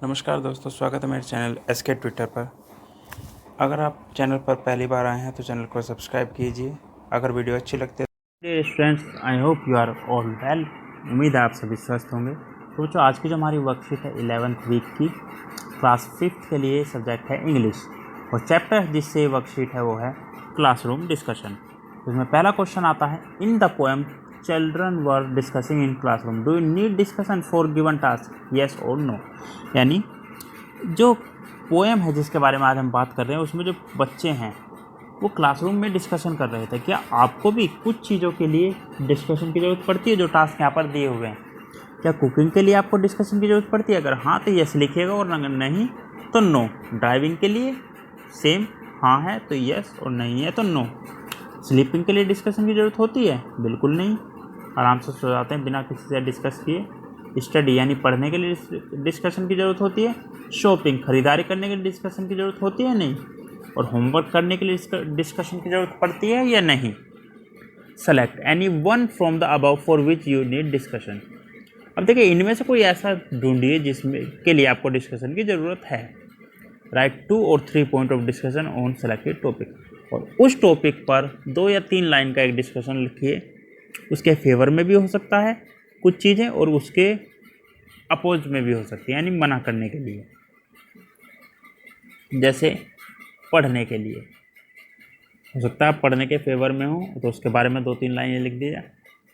नमस्कार दोस्तों, स्वागत है मेरे चैनल एसके ट्विटर पर। अगर आप चैनल पर पहली बार आए हैं तो चैनल को सब्सक्राइब कीजिए। अगर वीडियो अच्छी लगती है students, I hope you are all well. उम्मीद है आप सभी स्वस्थ होंगे। तो बच्चों, आज की जो हमारी वर्कशीट है 11th वीक की क्लास 5th के लिए सब्जेक्ट है इंग्लिश, और चैप्टर जिससे वर्कशीट है वो है क्लासरूम डिस्कशन। तो इसमें पहला क्वेश्चन आता है, in the poem children were discussing in classroom, do you need discussion for given task, yes और नो। यानी जो पोएम है जिसके बारे में आज हम बात कर रहे हैं, उसमें जो बच्चे हैं वो क्लासरूम में डिस्कशन कर रहे थे। क्या आपको भी कुछ चीज़ों के लिए डिस्कशन की ज़रूरत पड़ती है जो टास्क यहाँ पर दिए हुए हैं? क्या कुकिंग के लिए आपको डिस्कशन की ज़रूरत पड़ती है? अगर हाँ तो यस लिखिएगा, और अगर नहीं तो नो। ड्राइविंग के लिए सेम, हाँ है तो यस और नहीं है तो नो। स्लीपिंग के लिए डिस्कशन की ज़रूरत होती है? बिल्कुल नहीं, आराम से सो जाते हैं बिना किसी से डिस्कस किए। स्टडी यानी पढ़ने के लिए डिस्कशन की ज़रूरत होती है। शॉपिंग ख़रीदारी करने के लिए डिस्कशन की ज़रूरत होती है? नहीं। और होमवर्क करने के लिए डिस्कशन की ज़रूरत पड़ती है या नहीं? Select any one from the above for which you need discussion. अब देखिए, इनमें से कोई ऐसा ढूंढिए जिसमें के लिए आपको डिस्कशन की ज़रूरत है। राइट 2 और 3 point of discussion on selected topic, और उस टॉपिक पर 2 या 3 लाइन का एक डिस्कशन लिखिए। उसके फेवर में भी हो सकता है कुछ चीज़ें, और उसके अपोज में भी हो सकती है, यानी मना करने के लिए। जैसे पढ़ने के लिए हो सकता है आप पढ़ने के फेवर में हो तो उसके बारे में 2-3 लाइनें लिख दीजिए।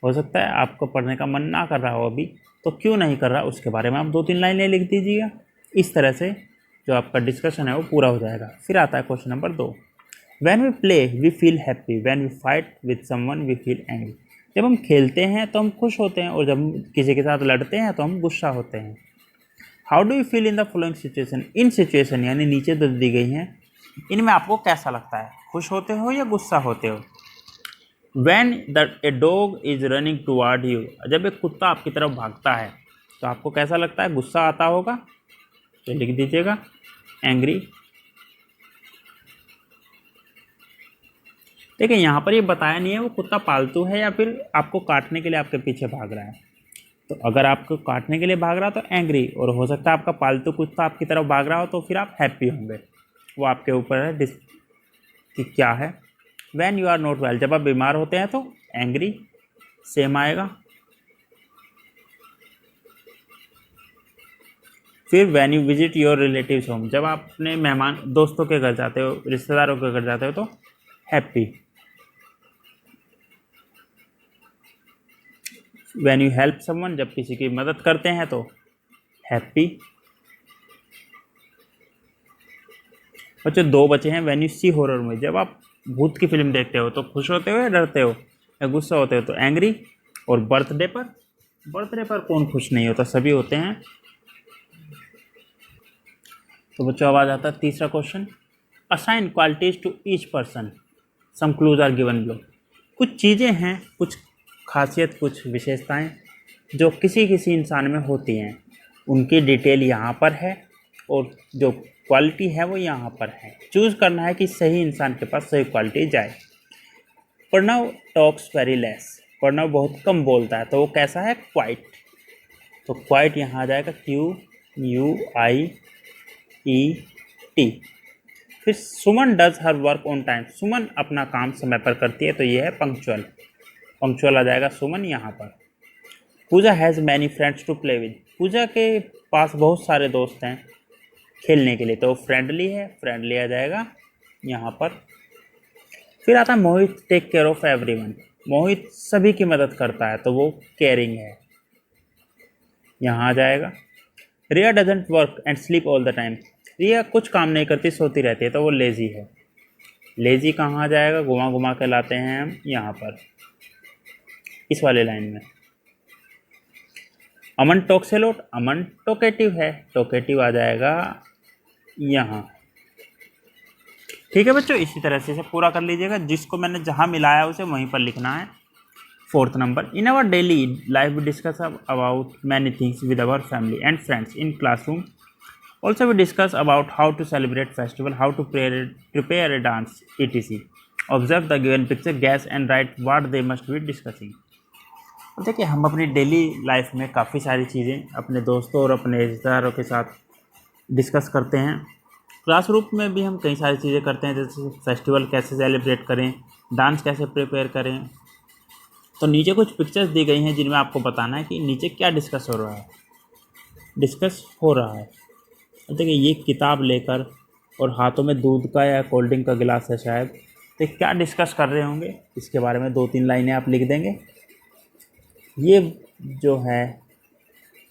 हो सकता है आपको पढ़ने का मन ना कर रहा हो अभी, तो क्यों नहीं कर रहा उसके बारे में आप 2-3 लाइनें लिख दीजिएगा। इस तरह से जो आपका डिस्कशन है वो पूरा हो जाएगा। फिर आता है question number 2, when we play we feel happy, when we fight with someone we feel angry. जब हम खेलते हैं तो हम खुश होते हैं, और जब किसी के साथ लड़ते हैं तो हम गुस्सा होते हैं। How do you feel in the following situation, in situation यानी नीचे तो दी गई हैं, इनमें आपको कैसा लगता है? खुश होते हो या गुस्सा होते हो? When a dog is running toward you, जब एक कुत्ता आपकी तरफ भागता है तो आपको कैसा लगता है? गुस्सा आता होगा, तो लिख दीजिएगा एंग्री। देखिए, यहाँ पर ये बताया नहीं है वो कुत्ता पालतू है या फिर आपको काटने के लिए आपके पीछे भाग रहा है। तो अगर आपको काटने के लिए भाग रहा तो एंग्री, और हो सकता है आपका पालतू कुत्ता आपकी तरफ भाग रहा हो तो फिर आप हैप्पी होंगे। वो आपके ऊपर है कि क्या है। When you are not well, जब आप बीमार होते हैं तो एंग्री सेम आएगा। फिर when you visit your relatives home, जब आप अपने मेहमान दोस्तों के घर जाते हो, रिश्तेदारों के घर जाते हो तो happy. When you help someone, जब किसी की मदद करते हैं तो हैप्पी। बच्चे 2 बचे हैं। When you see horror movie, जब आप भूत की फिल्म देखते हो तो खुश होते हो या डरते हो या गुस्सा होते हो तो एंग्री। और बर्थडे पर कौन खुश नहीं होता, सभी होते हैं। तो बच्चों, अब आ जाता है तीसरा question, assign qualities to each person, some clues are given below. कुछ चीज़ें हैं, कुछ खासियत, कुछ विशेषताएं जो किसी किसी इंसान में होती हैं, उनकी डिटेल यहाँ पर है, और जो क्वालिटी है वो यहाँ पर है। चूज़ करना है कि सही इंसान के पास सही क्वालिटी जाए। Pranav talks very less, Pranav बहुत कम बोलता है, तो वो कैसा है? क्वाइट। तो क्वाइट यहाँ आ जाएगा QUIET। फिर Suman does her work on time, Suman अपना काम समय पर करती है, तो ये है पंक्चुअल। पंक्चुअल आ जाएगा सुमन यहाँ पर। Pooja has many friends to play with, Pooja के पास बहुत सारे दोस्त हैं खेलने के लिए, तो फ्रेंडली है, फ्रेंडली आ जाएगा यहाँ पर। फिर आता है मोहित टेक केयर ऑफ एवरीवन, मोहित सभी की मदद करता है, तो वो केयरिंग है, यहाँ आ जाएगा। Riya doesn't work and sleep all the time, Riya कुछ काम नहीं करती, सोती रहती है, तो वो लेजी है। लेजी कहाँ आ जाएगा? घुमा घुमा के लाते हैं हम यहाँ पर, इस वाले लाइन में। Aman talks a lot, Aman talkative है, टॉकेटिव आ जाएगा यहाँ। ठीक है बच्चों, इसी तरह से इसे पूरा कर लीजिएगा। जिसको मैंने जहाँ मिलाया उसे वहीं पर लिखना है। 4th number, in our daily life we discuss about many things with our family and friends in classroom. Also we discuss about how to celebrate festival, how to prepare a dance etc. Observe the given picture, guess and write what they must be discussing. देखिए, हम अपनी daily life में काफ़ी सारी चीज़ें अपने दोस्तों और अपने रिश्तेदारों के साथ डिस्कस करते हैं। क्लासरूम में भी हम कई सारी चीज़ें करते हैं, जैसे फेस्टिवल कैसे सेलिब्रेट करें, डांस कैसे प्रिपेयर करें। तो नीचे कुछ पिक्चर्स दी गई हैं जिनमें आपको बताना है कि नीचे क्या डिस्कस हो रहा है। देखिए ये किताब लेकर और हाथों में दूध का या कोल्ड ड्रिंक का गिलास है शायद, तो क्या डिस्कस कर रहे होंगे इसके बारे में 2-3 लाइनें आप लिख देंगे। ये जो है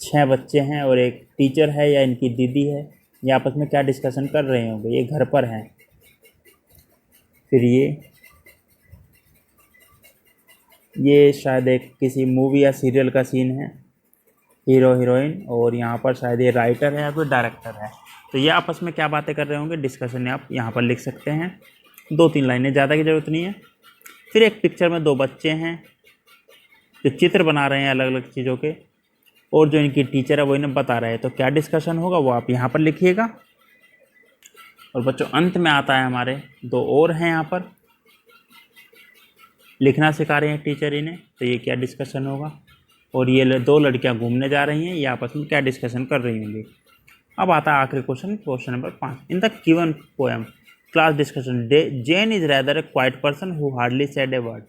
6 बच्चे हैं और एक टीचर है या इनकी दीदी है, ये आपस में क्या डिस्कशन कर रहे होंगे। ये घर पर हैं। फिर ये शायद एक किसी मूवी या सीरियल का सीन है, हीरो हीरोइन, और यहाँ पर शायद ये राइटर है या कोई डायरेक्टर है। तो ये आपस में क्या बातें कर रहे होंगे, डिस्कशन आप यहाँ पर लिख सकते हैं। 2-3 लाइनें, ज़्यादा की ज़रूरत नहीं है। फिर एक पिक्चर में 2 बच्चे हैं जो चित्र बना रहे हैं अलग अलग चीज़ों के, और जो इनकी टीचर है वो इन्हें बता रहे हैं। तो क्या डिस्कशन होगा वो आप यहाँ पर लिखिएगा। और बच्चों अंत में आता है हमारे 2 और हैं यहाँ पर, लिखना सिखा रहे हैं टीचर इन्हें, तो ये क्या डिस्कशन होगा। और ये 2 लड़कियाँ घूमने जा रही हैं, ये आपस में क्या डिस्कशन कर रही होंगी। अब आता है आखिरी question number 5। In the given poem class discussion Jane is rather a quiet person who hardly said a word.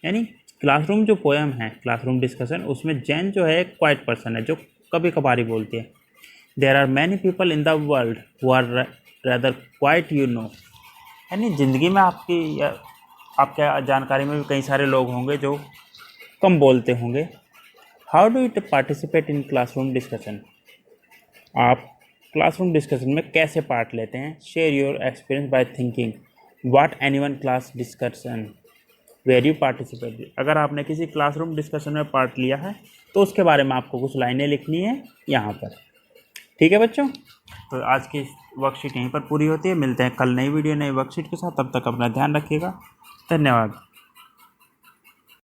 यानी क्लासरूम जो पोएम है, क्लासरूम डिस्कशन, उसमें जैन जो है एक क्वाइट पर्सन है जो कभी कभार ही बोलती है। There are many people in the world who are rather quiet यानी ज़िंदगी में आपके जानकारी में भी कई सारे लोग होंगे जो कम बोलते होंगे। How do it participate in classroom discussion. आप क्लासरूम डिस्कशन में कैसे पार्ट लेते हैं। Share your experience by thinking what anyone class discussion where you participate. अगर आपने किसी क्लासरूम डिस्कशन में पार्ट लिया है तो उसके बारे में आपको कुछ लाइनें लिखनी है यहाँ पर। ठीक है बच्चों, तो आज की वर्कशीट यहीं पर पूरी होती है। मिलते हैं कल नई वीडियो नई वर्कशीट के साथ, तब तक अपना ध्यान रखिएगा। धन्यवाद।